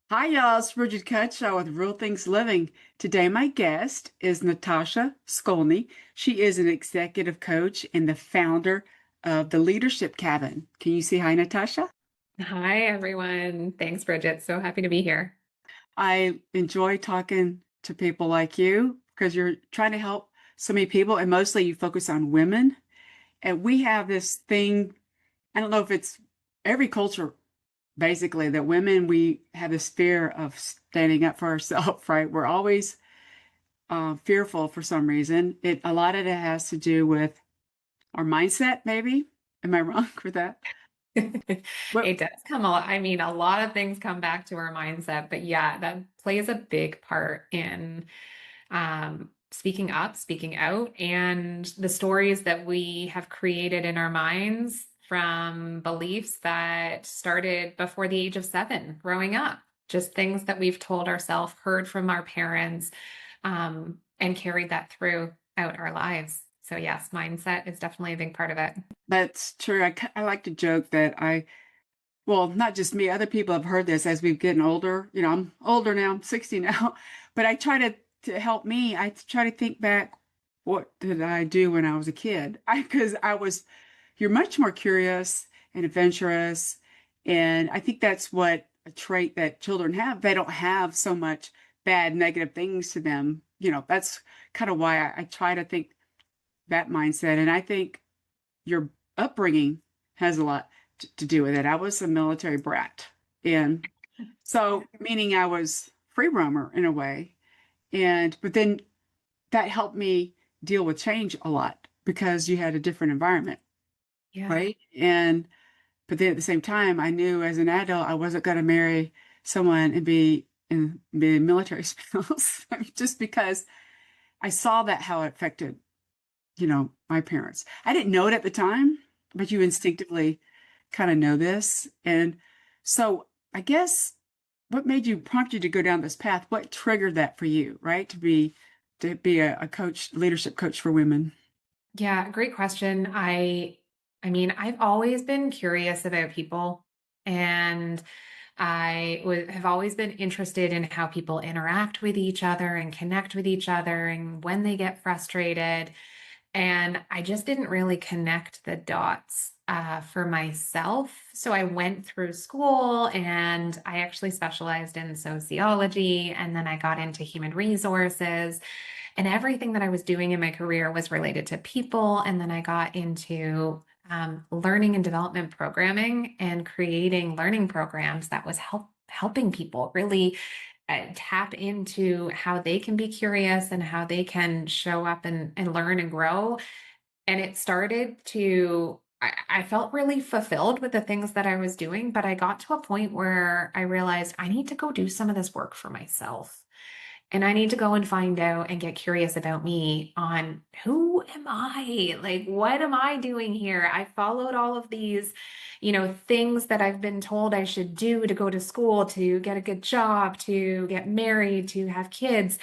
Hi, y'all. It's Brigitte Cutshall with Real Things Living. Today, my guest is Natasha Skolny. She is an executive coach and the founder of the Leadership Cabin. Can you say hi, Natasha? Hi, everyone. Thanks, Bridget. So happy to be here. I enjoy talking to people like you because you're trying to help so many people, and mostly you focus on women. And we have this thing, I don't know if it's every culture, basically, that women, we have this fear of standing up for ourselves, right? We're always fearful for some reason. A lot of it has to do with our mindset, maybe. Am I wrong with that? What? It does come a lot of things come back to our mindset, but yeah, that plays a big part in speaking up, speaking out, and the stories that we have created in our minds from beliefs that started before the age of 7, growing up. Just things that we've told ourselves, heard from our parents, and carried that throughout our lives. So yes, mindset is definitely a big part of it. That's true. I like to joke that well, not just me, other people have heard this as we've getting older. You know, I'm older now, I'm 60 now, but I try to help me. I try to think back, what did I do when I was a kid? Because you're much more curious and adventurous. And I think that's what a trait that children have. They don't have so much bad, negative things to them. That's kind of why I try to think that mindset. And I think your upbringing has a lot to do with it. I was a military brat. And so, meaning I was free roamer in a way. But then that helped me deal with change a lot because you had a different environment, Yeah. right? But then at the same time, I knew as an adult, I wasn't going to marry someone and be a military spouse just because I saw that how it affected, my parents. I didn't know it at the time, but you instinctively kind of know this. And so I guess what made you prompt you to go down this path? What triggered that for you, right? To be a coach, leadership coach for women. Yeah, great question. I've always been curious about people, and have always been interested in how people interact with each other and connect with each other and when they get frustrated. And I just didn't really connect the dots for myself. So I went through school and I actually specialized in sociology, and then I got into human resources. And everything that I was doing in my career was related to people. And then I got into learning and development programming and creating learning programs that was helping people really tap into how they can be curious and how they can show up and learn and grow. And it started to, I felt really fulfilled with the things that I was doing, but I got to a point where I realized I need to go do some of this work for myself. And I need to go and find out and get curious about me on who am I? Like, what am I doing here? I followed all of these, things that I've been told I should do to go to school, to get a good job, to get married, to have kids.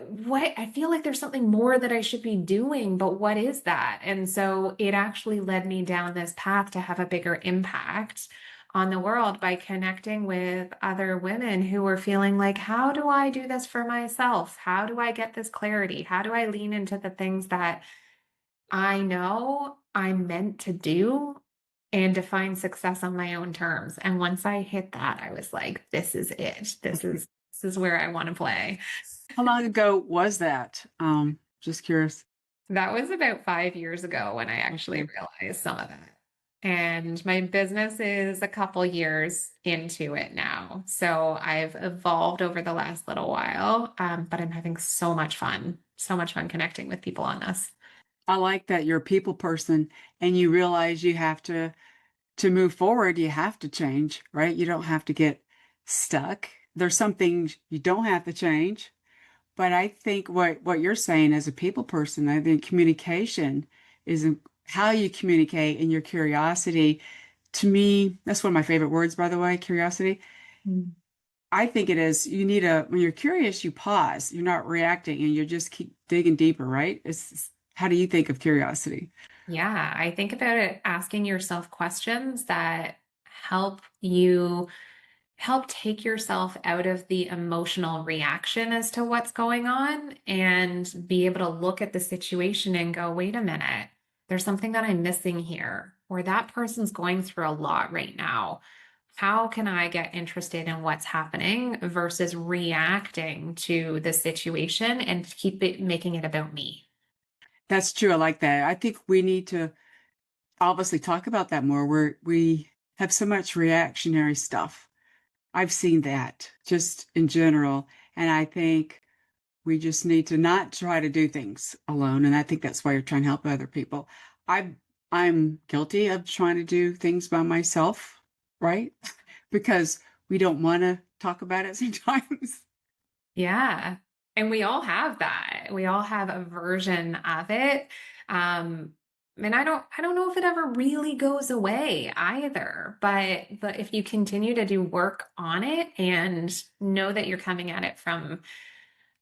What I feel like there's something more that I should be doing, but what is that? And so it actually led me down this path to have a bigger impact on the world by connecting with other women who were feeling like, how do I do this for myself? How do I get this clarity? How do I lean into the things that I know I'm meant to do and define success on my own terms? And once I hit that, I was like, this is it. This is where I want to play. How long ago was that? Just curious. That was about 5 years ago when I actually Okay. realized some of that. And my business is a couple years into it now. So I've evolved over the last little while, but I'm having so much fun connecting with people on this. I like that you're a people person and you realize you have to move forward, you have to change, right? You don't have to get stuck. There's some things you don't have to change. But I think what you're saying as a people person, I think communication is how you communicate and your curiosity. To me, that's one of my favorite words, by the way, curiosity. Mm. I think it is, when you're curious, you pause. You're not reacting and you just keep digging deeper, right? How do you think of curiosity? Yeah, I think about it asking yourself questions that help you help take yourself out of the emotional reaction as to what's going on and be able to look at the situation and go, wait a minute, there's something that I'm missing here, or that person's going through a lot right now. How can I get interested in what's happening versus reacting to the situation and keep it making it about me? That's true. I like that. I think we need to obviously talk about that more. We have so much reactionary stuff. I've seen that just in general. And I think we just need to not try to do things alone. And I think that's why you're trying to help other people. I I'm guilty of trying to do things by myself, right? Because we don't want to talk about it sometimes. Yeah. And we all have that. We all have a version of it. Um, and I don't know if it ever really goes away either. But if you continue to do work on it and know that you're coming at it from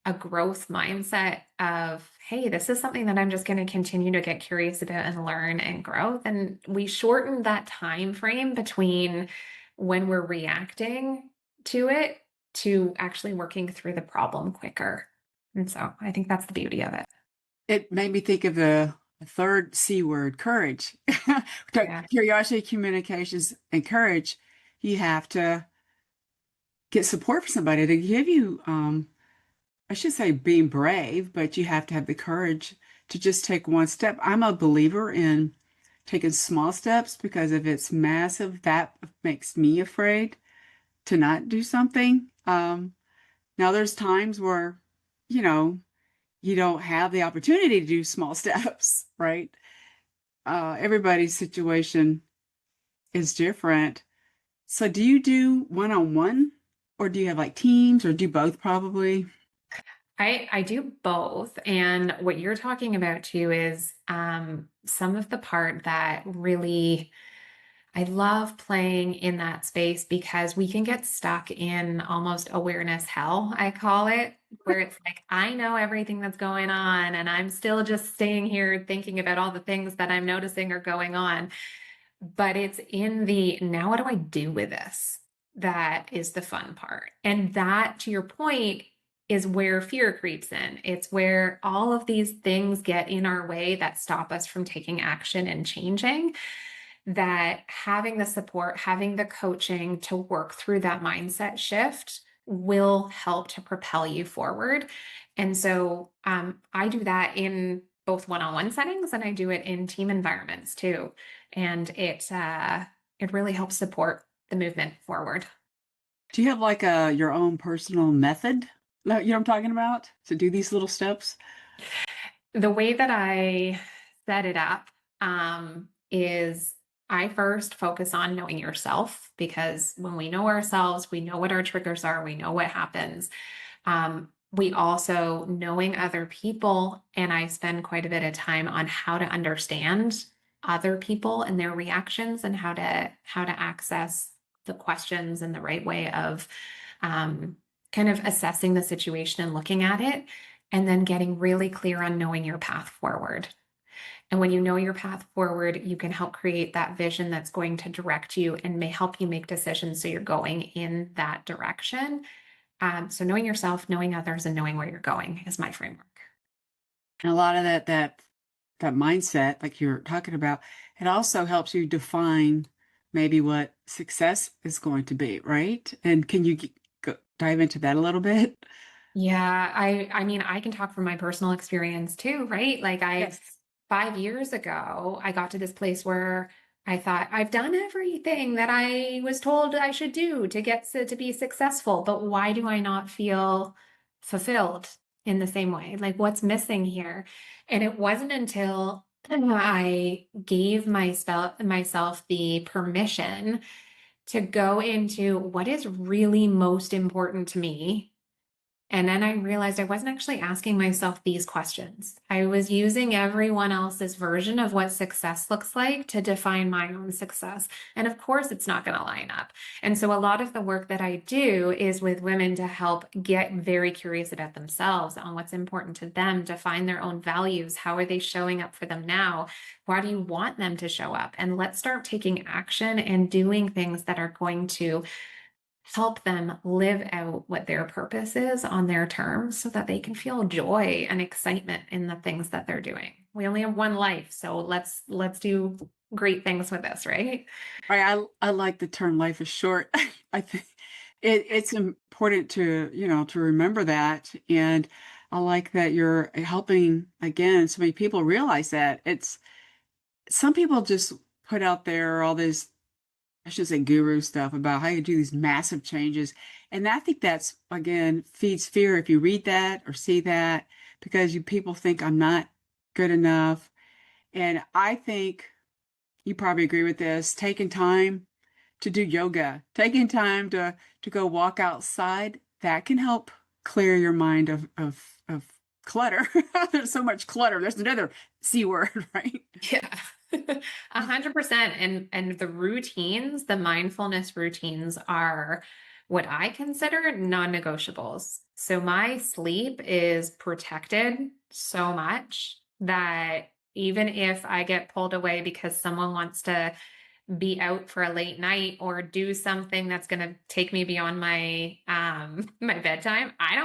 a growth mindset of, hey, this is something that I'm just going to continue to get curious about and learn and grow, then we shorten that time frame between when we're reacting to it to actually working through the problem quicker. And so I think that's the beauty of it. It made me think of the third C word, courage. Yeah. Curiosity, communications, and courage. You have to get support from somebody to give you, I should say being brave, but you have to have the courage to just take one step. I'm a believer in taking small steps because if it's massive, that makes me afraid to not do something. Now, there's times where, you know, you don't have the opportunity to do small steps, right? Everybody's situation is different. So, do you do one-on-one or do you have like teams or do both probably? I do both. And what you're talking about too is some of the part that really I love playing in that space because we can get stuck in almost awareness hell, I call it, where it's like, I know everything that's going on, and I'm still just staying here thinking about all the things that I'm noticing are going on. But it's in the now, what do I do with this? That is the fun part. And that, to your point, is where fear creeps in. It's where all of these things get in our way that stop us from taking action and changing, that having the support, having the coaching to work through that mindset shift will help to propel you forward. And so I do that in both one-on-one settings and I do it in team environments too. And it really helps support the movement forward. Do you have like a your own personal method? You know what I'm talking about? To do these little steps? The way that I set it up is I first focus on knowing yourself because when we know ourselves, we know what our triggers are, we know what happens. We also knowing other people, and I spend quite a bit of time on how to understand other people and their reactions and how to access the questions in the right way of kind of assessing the situation and looking at it, and then getting really clear on knowing your path forward. And when you know your path forward, you can help create that vision that's going to direct you and may help you make decisions so you're going in that direction. So knowing yourself, knowing others, and knowing where you're going is my framework. And a lot of that mindset, like you're talking about, it also helps you define maybe what success is going to be, right? And can you dive into that a little bit? Yeah, I mean, I can talk from my personal experience too, right? Like I Yes. 5 years ago, I got to this place where I thought I've done everything that I was told I should do to get to be successful, but why do I not feel fulfilled in the same way? Like what's missing here? And it wasn't until I gave myself the permission to go into what is really most important to me, and then I realized I wasn't actually asking myself these questions. I was using everyone else's version of what success looks like to define my own success. And of course, it's not going to line up. And so, a lot of the work that I do is with women to help get very curious about themselves, on what's important to them, define their own values. How are they showing up for them now? Why do you want them to show up? And let's start taking action and doing things that are going to help them live out what their purpose is on their terms so that they can feel joy and excitement in the things that they're doing. We only have one life, so let's do great things with this, right? I like the term life is short. I think it's important to, to remember that. And I like that you're helping again so many people realize that. It's some people just put out there all this, I should say guru stuff about how you do these massive changes. And I think that's again feeds fear if you read that or see that, because you people think I'm not good enough. And I think you probably agree with this, taking time to do yoga, taking time to go walk outside, that can help clear your mind of clutter. There's so much clutter. There's another C word, right? Yeah. 100%. And the routines, the mindfulness routines are what I consider non-negotiables. So my sleep is protected so much that even if I get pulled away because someone wants to be out for a late night or do something that's going to take me beyond my my bedtime, I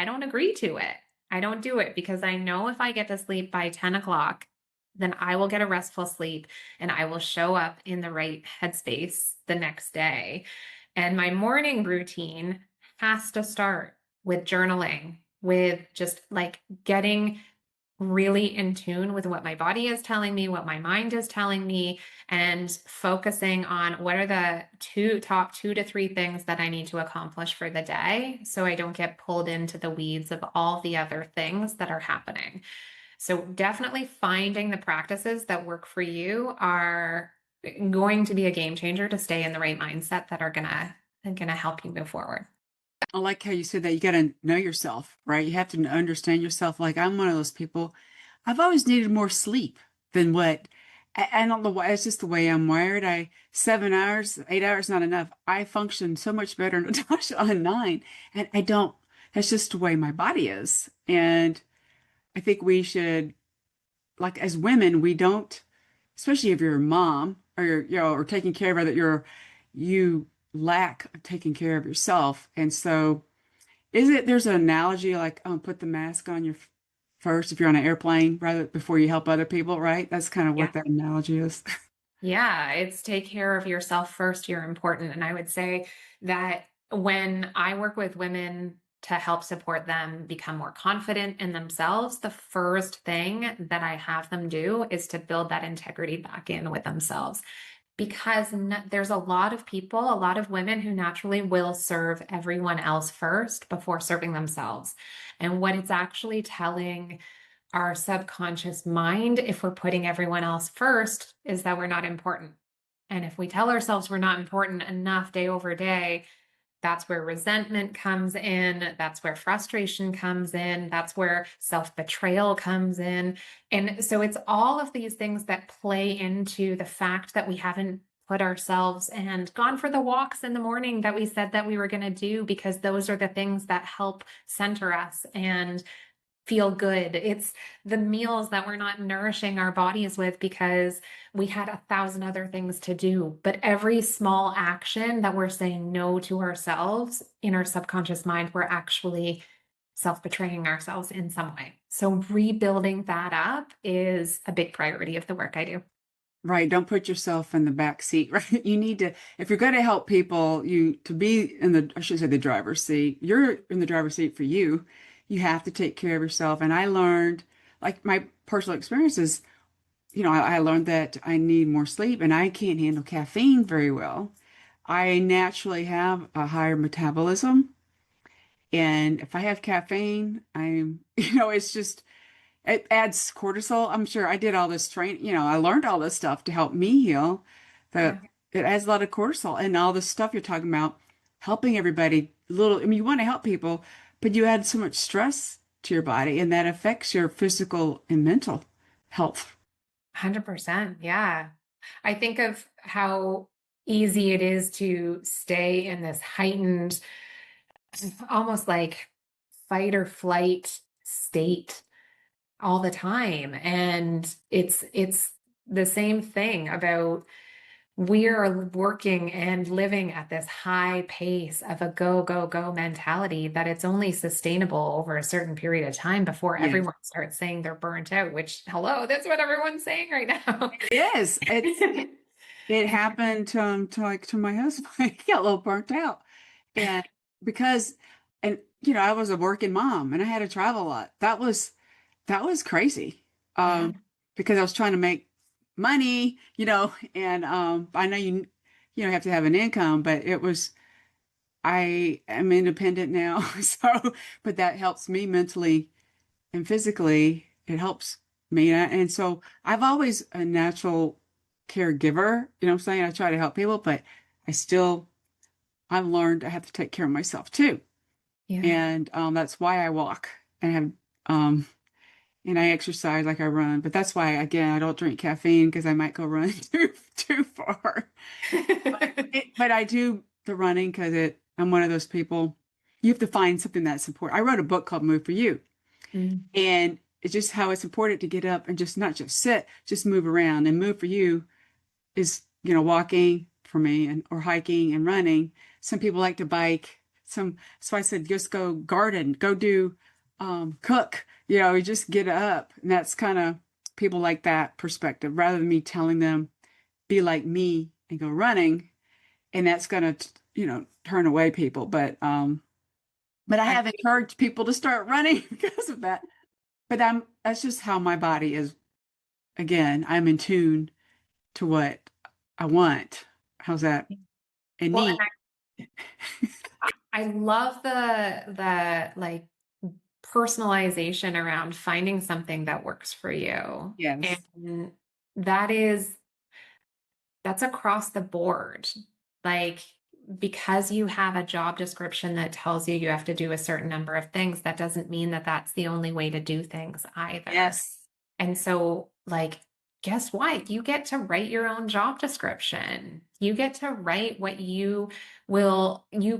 don't agree to it. I don't do it because I know if I get to sleep by 10 o'clock, then I will get a restful sleep and I will show up in the right headspace the next day. And my morning routine has to start with journaling, with just like getting really in tune with what my body is telling me, what my mind is telling me, and focusing on what are the top 2 to 3 things that I need to accomplish for the day so I don't get pulled into the weeds of all the other things that are happening. So definitely finding the practices that work for you are going to be a game changer to stay in the right mindset that are gonna help you move forward. I like how you said that you got to know yourself, right? You have to understand yourself. Like I'm one of those people. I've always needed more sleep than what I don't know why. It's just the way I'm wired. 7 hours, 8 hours, not enough. I function so much better, Natasha, on 9, and I don't. That's just the way my body is, and I think we should, like as women, we don't, especially if you're a mom or you're, or taking care of other, you lack taking care of yourself, and so. There's an analogy like, put the mask on first if you're on an airplane rather before you help other people, right? That's kind of Yeah. what that analogy is. Yeah, it's take care of yourself first. You're important. And I would say that when I work with women to help support them become more confident in themselves, the first thing that I have them do is to build that integrity back in with themselves. Because there's a lot of people, a lot of women who naturally will serve everyone else first before serving themselves. And what it's actually telling our subconscious mind, if we're putting everyone else first, is that we're not important. And if we tell ourselves we're not important enough day over day, that's where resentment comes in. That's where frustration comes in. That's where self betrayal comes in. And so it's all of these things that play into the fact that we haven't put ourselves and gone for the walks in the morning that we said that we were going to do, because those are the things that help center us and feel good. It's the meals that we're not nourishing our bodies with because we had 1,000 other things to do. But every small action that we're saying no to ourselves in our subconscious mind, we're actually self-betraying ourselves in some way. So rebuilding that up is a big priority of the work I do. Right. Don't put yourself in the back seat, right? You need to, if you're going to help people, you to be in the, I should say the driver's seat, you're in the driver's seat for you. You have to take care of yourself. And I learned, like my personal experiences, I learned that I need more sleep and I can't handle caffeine very well. I naturally have a higher metabolism. And if I have caffeine, it's just, it adds cortisol. I'm sure I did all this training, I learned all this stuff to help me heal. Yeah. That it adds a lot of cortisol and all this stuff you're talking about, helping everybody I mean, you want to help people, but you add so much stress to your body and that affects your physical and mental health. 100%. Yeah. I think of how easy it is to stay in this heightened, almost like fight or flight state all the time. And it's the same thing about we're working and living at this high pace of a go, go, go mentality that it's only sustainable over a certain period of time before Yes, everyone starts saying they're burnt out, which, hello, that's what everyone's saying right now. it is. It happened to my husband. He got a little burnt out, and because and I was a working mom and I had to travel a lot. That was crazy. Yeah. Because I was trying to make money, and I know you have to have an income, but I am independent now, so but that helps me mentally and physically. It helps me, and so I've always a natural caregiver. You know what I'm saying? I try to help people, but I still I've learned I have to take care of myself too, Yeah. and that's why I walk and have um and I exercise like I run. But that's why again I don't drink caffeine because I might go run too far. But I do the running because I'm one of those people. You have to find something that support. I wrote a book called Move for You, Mm. and it's just how it's important to get up and just not just sit, just move around. And Move for You is, walking for me and or hiking and running. Some people like to bike. So I said, just go garden, go do cook. You just get up. And that's kind of people like that perspective rather than me telling them be like me and go running. And that's gonna, turn away people. But I I, have encouraged people to start running because of that. But that's just how my body is. Again, I'm in tune to what I want. How's that? And well, and need. I love the like personalization around finding something that works for you. Yes. And that is that's across the board. Like, because you have a job description that tells you you have to do a certain number of things, that doesn't mean that that's the only way to do things either. Yes. And so, like, guess what? You get to write your own job description. You get to write what you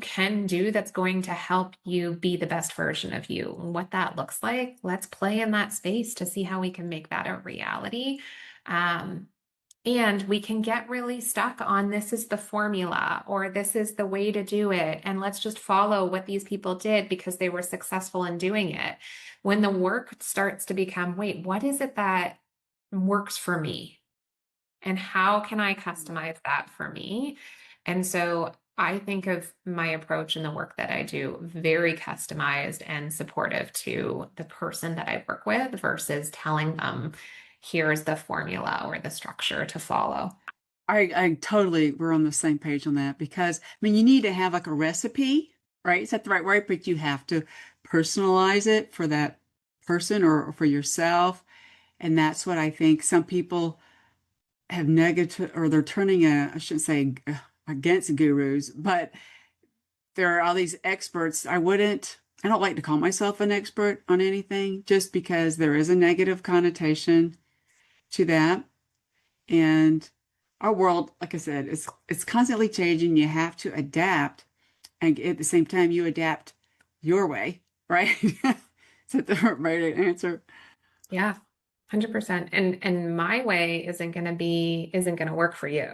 can do that's going to help you be the best version of you. And what that looks like, let's play in that space to see how we can make that a reality. Um, and we can get really stuck on this is the formula or this is the way to do it. And let's just follow what these people did because they were successful in doing it. When the work starts to become, wait, what is it that works for me? And how can I customize that for me? And so I think of my approach in the work that I do very customized and supportive to the person that I work with versus telling them, here's the formula or the structure to follow. I totally, we're on the same page on that because, I mean, you need to have like a recipe, right? Is that the right word? But you have to personalize it for that person or for yourself. And that's what I think some people have negative, or they're turning I shouldn't say against gurus, but there are all these experts. I don't like to call myself an expert on anything just because there is a negative connotation to that. And our world, like I said, it's constantly changing. You have to adapt, and at the same time, you adapt your way, right? Is that the right answer? Yeah, 100%. And my way isn't going to work for you.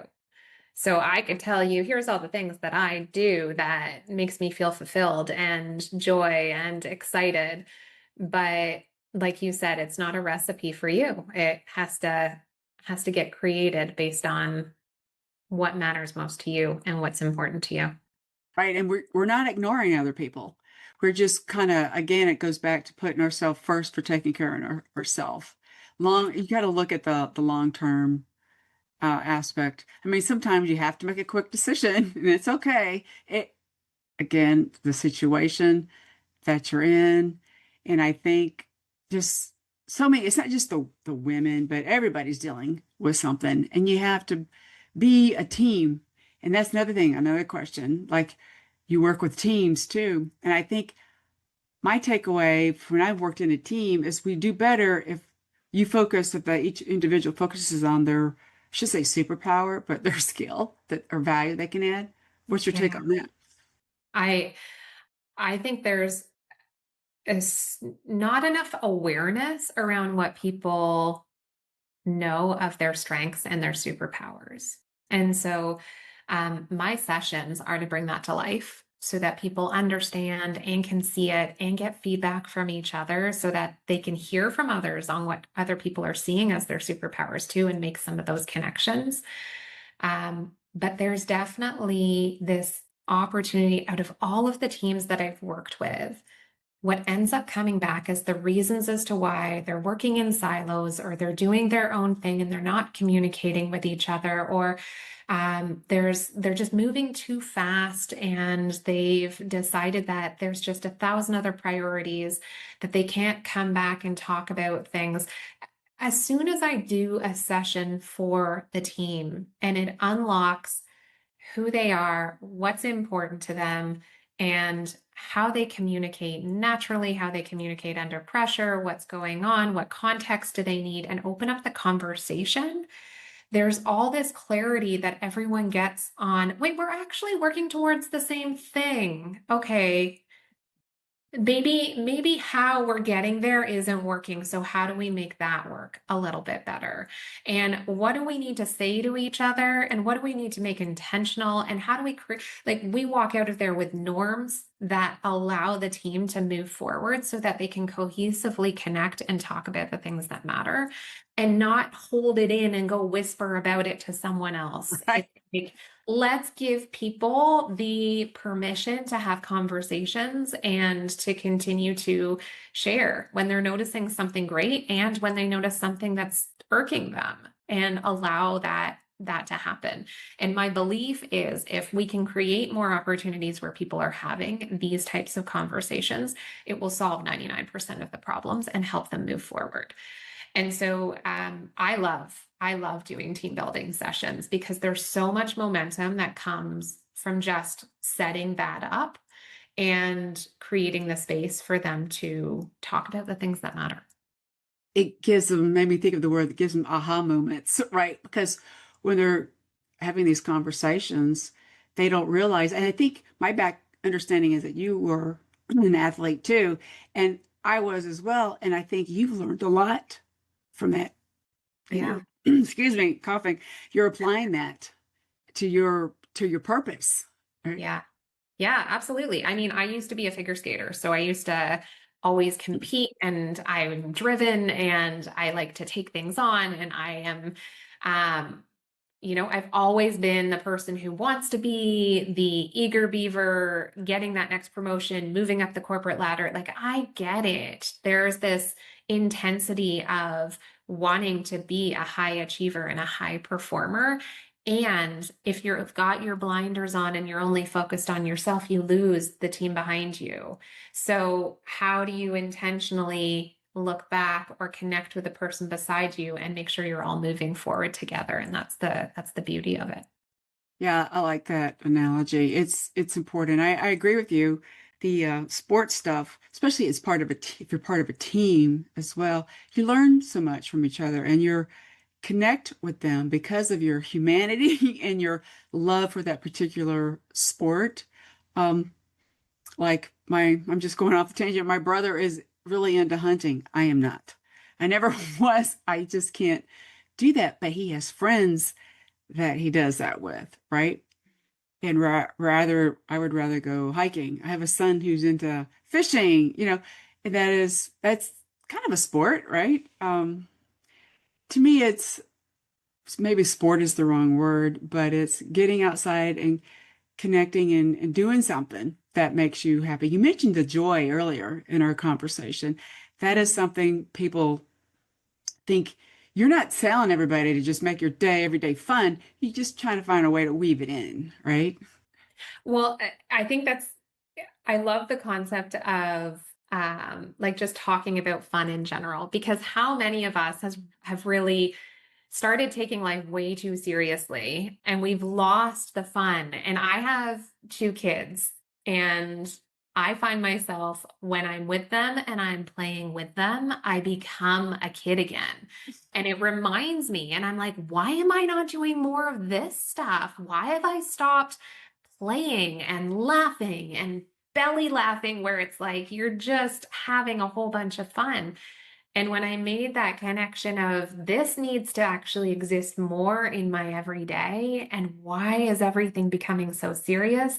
So I could tell you, here's all the things that I do that makes me feel fulfilled and joy and excited. But like you said, it's not a recipe for you. It has to get created based on what matters most to you and what's important to you. Right? And we're not ignoring other people. We're just kind of, again, it goes back to putting ourselves first for taking care of ourselves. You got to look at the long term aspect. I mean, sometimes you have to make a quick decision, and it's okay. Again, the situation that you're in. And I think just so many, it's not just the women, but everybody's dealing with something. And you have to be a team. And that's another thing, another question. Like you work with teams too. And I think my takeaway from when I've worked in a team is we do better if each individual focuses on their, I should say superpower, but their skill that or value they can add. What's your take Yeah. on that? I I think there's not enough awareness around what people know of their strengths and their superpowers. And so my sessions are to bring that to life so that people understand and can see it and get feedback from each other so that they can hear from others on what other people are seeing as their superpowers too and make some of those connections. But there's definitely this opportunity out of all of the teams that I've worked with. What ends up coming back is the reasons as to why they're working in silos or they're doing their own thing and they're not communicating with each other, or they're just moving too fast and they've decided that there's just 1,000 other priorities that they can't come back and talk about things. As soon as I do a session for the team and it unlocks who they are, what's important to them, and how they communicate naturally, how they communicate under pressure, what's going on, what context do they need, and open up the conversation. There's all this clarity that everyone gets on, wait, we're actually working towards the same thing. Okay, maybe how we're getting there isn't working. So how do we make that work a little bit better? And what do we need to say to each other? And what do we need to make intentional? And how do we create, like, we walk out of there with norms that allow the team to move forward so that they can cohesively connect and talk about the things that matter and not hold it in and go whisper about it to someone else. Right. It's like, let's give people the permission to have conversations and to continue to share when they're noticing something great and when they notice something that's irking them, and allow that to happen. And my belief is if we can create more opportunities where people are having these types of conversations, it will solve 99% of the problems and help them move forward. And so I love doing team building sessions because there's so much momentum that comes from just setting that up and creating the space for them to talk about the things that matter. It gives them, made me think of the word that gives them aha moments, right? Because when they're having these conversations, they don't realize. And I think my back understanding is that you were an athlete too, and I was as well. And I think you've learned a lot from that. And Yeah. you're, excuse me, coughing. You're applying that to your purpose, right? Yeah. Yeah, absolutely. I mean, I used to be a figure skater, so I used to always compete and I'm driven and I like to take things on and I am I've always been the person who wants to be the eager beaver, getting that next promotion, moving up the corporate ladder. Like, I get it. There's this intensity of wanting to be a high achiever and a high performer. And if you've got your blinders on and you're only focused on yourself, you lose the team behind you. So, how do you intentionally look back or connect with the person beside you and make sure you're all moving forward together? And that's the beauty of it. Yeah, I like that analogy. It's important. I agree with you. The sports stuff, especially as part of if you're part of a team as well, you learn so much from each other, and you're connect with them because of your humanity and your love for that particular sport. Um, like I'm just going off the tangent. My brother is really into hunting. I am not. I never was. I just can't do that. But he has friends that he does that with, right? And I would rather go hiking. I have a son who's into fishing, and that's kind of a sport, right? To me, it's maybe sport is the wrong word, but it's getting outside and connecting and doing something that makes you happy. You mentioned the joy earlier in our conversation. That is something people think you're not telling everybody to just make your day every day fun. You're just trying to find a way to weave it in, right? Well, I think I love the concept of like just talking about fun in general, because how many of us have really started taking life way too seriously and we've lost the fun. And I have two kids and I find myself when I'm with them and I'm playing with them, I become a kid again. And it reminds me, and I'm like, why am I not doing more of this stuff? Why have I stopped playing and laughing and belly laughing where it's like you're just having a whole bunch of fun? And when I made that connection of this needs to actually exist more in my everyday, and why is everything becoming so serious?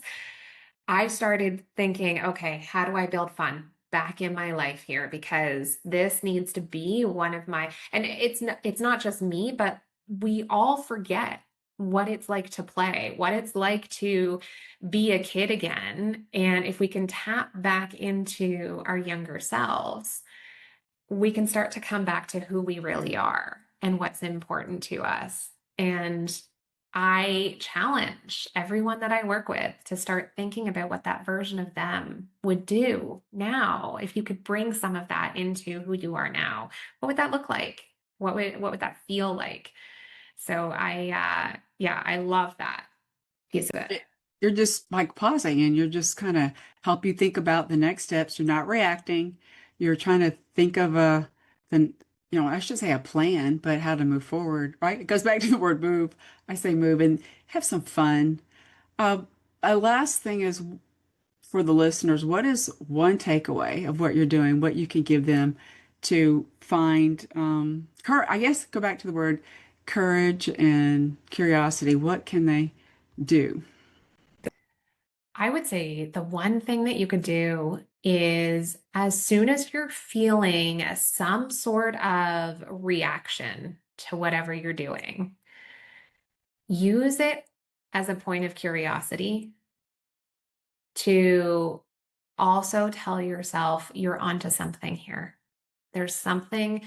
I started thinking, okay, how do I build fun back in my life here? Because this needs to be one of my, and it's not just me, but we all forget what it's like to play, what it's like to be a kid again. And if we can tap back into our younger selves, we can start to come back to who we really are and what's important to us. And I challenge everyone that I work with to start thinking about what that version of them would do now. If you could bring some of that into who you are now, what would that look like? What would that feel like? So yeah, I love that piece of it. You're just like pausing and you're just kind of help you think about the next steps. You're not reacting. You're trying to think of the, I should say a plan, but how to move forward, right? It goes back to the word move. I say move and have some fun. Uh, a last thing is for the listeners, what is one takeaway of what you're doing, what you can give them to find, I guess go back to the word courage and curiosity. What can they do? I would say the one thing that you could do is as soon as you're feeling some sort of reaction to whatever you're doing, use it as a point of curiosity to also tell yourself you're onto something here. There's something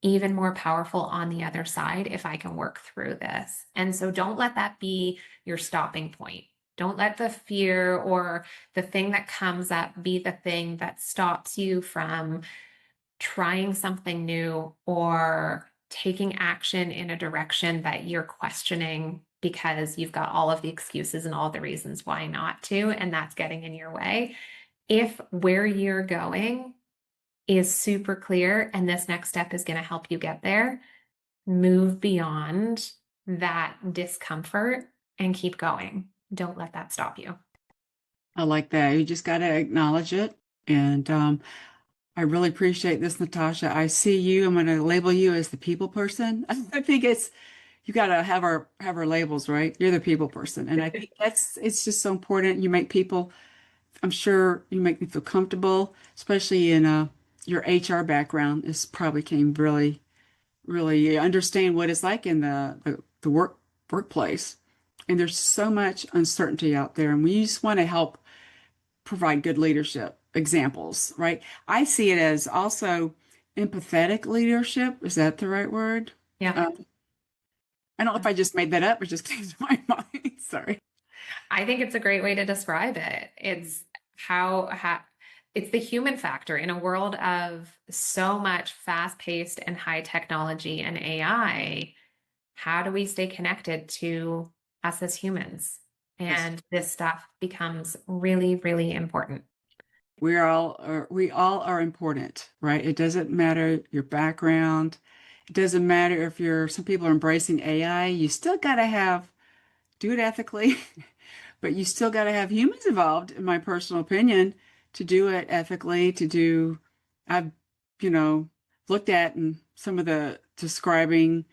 even more powerful on the other side if I can work through this. And so don't let that be your stopping point. Don't let the fear or the thing that comes up be the thing that stops you from trying something new or taking action in a direction that you're questioning because you've got all of the excuses and all the reasons why not to, and that's getting in your way. If where you're going is super clear and this next step is going to help you get there, move beyond that discomfort and keep going. Don't let that stop you. I like that. You just got to acknowledge it. And I really appreciate this, Natasha. I see you. I'm going to label you as the people person. I think you got to have our labels, right? You're the people person. And I think it's just so important. You make people, I'm sure you make me feel comfortable, especially in your HR background. This probably came really, really understand what it's like in the workplace. And there's so much uncertainty out there. And we just want to help provide good leadership examples, right? I see it as also empathetic leadership. Is that the right word? Yeah. Um, I don't know if I just made that up or just came to my mind. Sorry. I think it's a great way to describe it. It's how it's the human factor in a world of so much fast-paced and high technology and AI. How do we stay connected to us as humans? Yes. And this stuff becomes really, really important. We all are important, right? It doesn't matter your background. It doesn't matter if some people are embracing AI. You still got to do it ethically, but you still got to have humans involved, in my personal opinion, to do it ethically, I've, looked at and some of the describing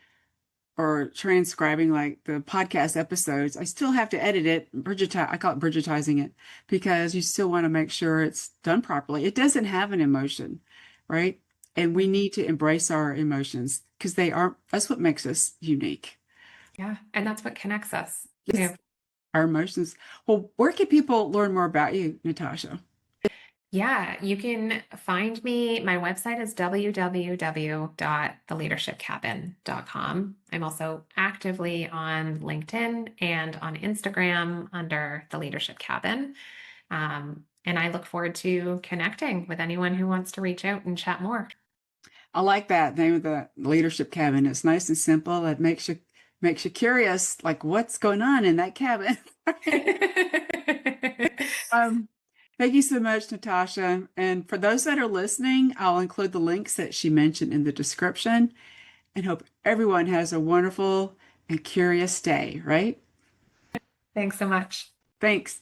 or transcribing like the podcast episodes. I still have to edit it. I call it Bridgetizing it because you still want to make sure it's done properly. It doesn't have an emotion, right? And we need to embrace our emotions because that's what makes us unique. Yeah. And that's what connects us too. Just our emotions. Well, where can people learn more about you, Natasha? Yeah, you can find me. My website is www.theleadershipcabin.com. I'm also actively on LinkedIn and on Instagram under The Leadership Cabin. And I look forward to connecting with anyone who wants to reach out and chat more. I like that name of the leadership cabin. It's nice and simple. It makes you curious, like what's going on in that cabin. Um, Thank you so much, Natasha. And for those that are listening, I'll include the links that she mentioned in the description and hope everyone has a wonderful and curious day, right? Thanks so much. Thanks.